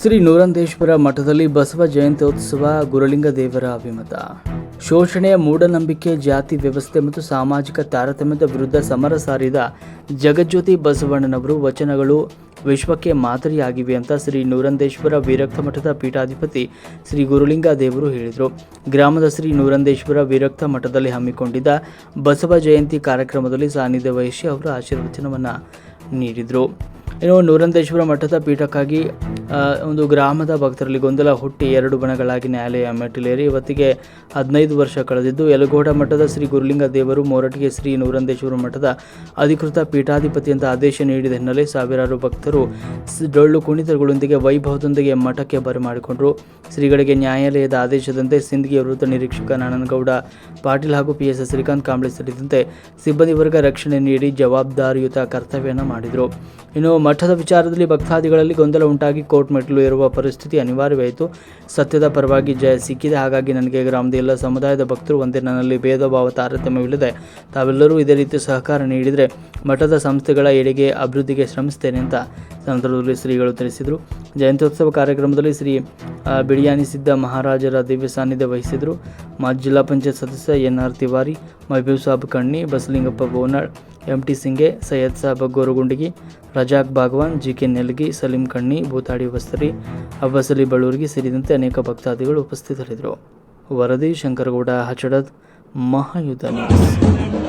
ಶ್ರೀ ನೂರಂದೇಶ್ವರ ಮಠದಲ್ಲಿ ಬಸವ ಜಯಂತ್ಯೋತ್ಸವ ಗುರುಲಿಂಗ ದೇವರ ಅಭಿಮತ. ಶೋಷಣೆಯ ಮೂಢನಂಬಿಕೆ, ಜಾತಿ ವ್ಯವಸ್ಥೆ ಮತ್ತು ಸಾಮಾಜಿಕ ತಾರತಮ್ಯದ ವಿರುದ್ಧ ಸಮರ ಸಾರಿದ ಜಗಜ್ಯೋತಿ ಬಸವಣ್ಣನವರು ವಚನಗಳು ವಿಶ್ವಕ್ಕೆ ಮಾದರಿಯಾಗಿವೆ ಅಂತ ಶ್ರೀ ನೂರಂದೇಶ್ವರ ವಿರಕ್ತ ಮಠದ ಪೀಠಾಧಿಪತಿ ಶ್ರೀ ಗುರುಲಿಂಗ ದೇವರು ಹೇಳಿದರು. ಗ್ರಾಮದ ಶ್ರೀ ನೂರಂದೇಶ್ವರ ವಿರಕ್ತ ಮಠದಲ್ಲಿ ಹಮ್ಮಿಕೊಂಡಿದ್ದ ಬಸವ ಜಯಂತಿ ಕಾರ್ಯಕ್ರಮದಲ್ಲಿ ಸಾನ್ನಿಧ್ಯ ವಹಿಸಿ ಅವರು ಆಶೀರ್ವಚನವನ್ನು ನೀಡಿದರು. ನೂರಂದೇಶ್ವರ ಮಠದ ಪೀಠಕ್ಕಾಗಿ ಒಂದು ಗ್ರಾಮದ ಭಕ್ತರಲ್ಲಿ ಗೊಂದಲ ಹುಟ್ಟಿ 2 ಬಣಗಳಾಗಿ ನ್ಯಾಯಾಲಯ ಮೆಟ್ಟಿಲೇರಿ ಇವತ್ತಿಗೆ 15 ವರ್ಷ ಕಳೆದಿದ್ದು, ಯಲಗೋಡ ಮಠದ ಶ್ರೀ ಗುರುಲಿಂಗ ದೇವರು ಮೋರಟಿಗೆ ಶ್ರೀ ನೂರಂದೇಶ್ವರ ಮಠದ ಅಧಿಕೃತ ಪೀಠಾಧಿಪತಿ ಅಂತ ಆದೇಶ ನೀಡಿದ ಹಿನ್ನೆಲೆ ಸಾವಿರಾರು ಭಕ್ತರು ಡೊಳ್ಳು ಕುಣಿತಗಳೊಂದಿಗೆ ವೈಭವದೊಂದಿಗೆ ಮಠಕ್ಕೆ ಬರಮಾಡಿಕೊಂಡರು. ಶ್ರೀಗಳಿಗೆ ನ್ಯಾಯಾಲಯದ ಆದೇಶದಂತೆ ಸಿಂದಗಿ ವೃತ್ತ ನಿರೀಕ್ಷಕ ನಾರಾಯಣಗೌಡ ಪಾಟೀಲ್ ಹಾಗೂ PSI ಶ್ರೀಕಾಂತ್ ಕಾಂಬ್ಳೆ ಸೇರಿದಂತೆ ಸಿಬ್ಬಂದಿ ವರ್ಗ ರಕ್ಷಣೆ ನೀಡಿ ಜವಾಬ್ದಾರಿಯುತ ಕರ್ತವ್ಯವನ್ನು ಮಾಡಿದರು. ಇನ್ನು ಮಠದ ವಿಚಾರದಲ್ಲಿ ಭಕ್ತಾದಿಗಳಲ್ಲಿ ಗೊಂದಲ ಉಂಟಾಗಿ ಕೋರ್ಟ್ ಮೆಟ್ಟಿಲು ಏರುವ ಪರಿಸ್ಥಿತಿ ಅನಿವಾರ್ಯವಾಯಿತು. ಸತ್ಯದ ಪರವಾಗಿ ಜಯ ಸಿಕ್ಕಿದೆ. ಹಾಗಾಗಿ ನನಗೆ ಗ್ರಾಮದ ಎಲ್ಲ ಸಮುದಾಯದ ಭಕ್ತರು ಒಂದೇ, ನನ್ನಲ್ಲಿ ಭೇದ ಭಾವ ತಾರತಮ್ಯವಿಲ್ಲದೆ ತಾವೆಲ್ಲರೂ ಇದೇ ರೀತಿ ಸಹಕಾರ ನೀಡಿದರೆ ಮಠದ ಸಂಸ್ಥೆಗಳ ಎಡೆಗೆ ಅಭಿವೃದ್ಧಿಗೆ ಶ್ರಮಿಸ್ತೇನೆ ಅಂತ ಸಂದರ್ಭದಲ್ಲಿ ಶ್ರೀಗಳು ತಿಳಿಸಿದರು. ಜಯಂತ್ಯೋತ್ಸವ ಕಾರ್ಯಕ್ರಮದಲ್ಲಿ ಶ್ರೀ ಬಿಡಿಯಾನಿ ಸಿದ್ದ ಮಹಾರಾಜರ ದಿವ್ಯ ಸಾನ್ನಿಧ್ಯ ವಹಿಸಿದರು. ಮಾಜಿ ಜಿಲ್ಲಾ ಪಂಚಾಯತ್ ಸದಸ್ಯ NR ತಿವಾರಿ, ಮಹಬೂಬ್ ಸಾಬ್ ಕಣ್ಣಿ, ಬಸಲಿಂಗಪ್ಪ ಬೋನಾಳ್, MT ಸಿಂಗೆ, ಸೈಯದ್ ಸಾಬ್ ಗೋರುಗುಂಡಿಗಿ, ರಜಾಕ್ ಬಾಗವಾನ್, GK ನೆಲಗಿ, ಸಲೀಂ ಕಣ್ಣಿ, ಭೂತಾಡಿ ವಸ್ತರಿ, ಅಬ್ಬಸಲಿ ಬಳ್ಳೂರ್ಗಿ ಸೇರಿದಂತೆ ಅನೇಕ ಭಕ್ತಾದಿಗಳು ಉಪಸ್ಥಿತರಿದ್ದರು. ವರದಿ ಶಂಕರಗೌಡ ಹಚಡದ್, ಮಹಾಯುದ್ಧ ನ್ಯೂಸ್.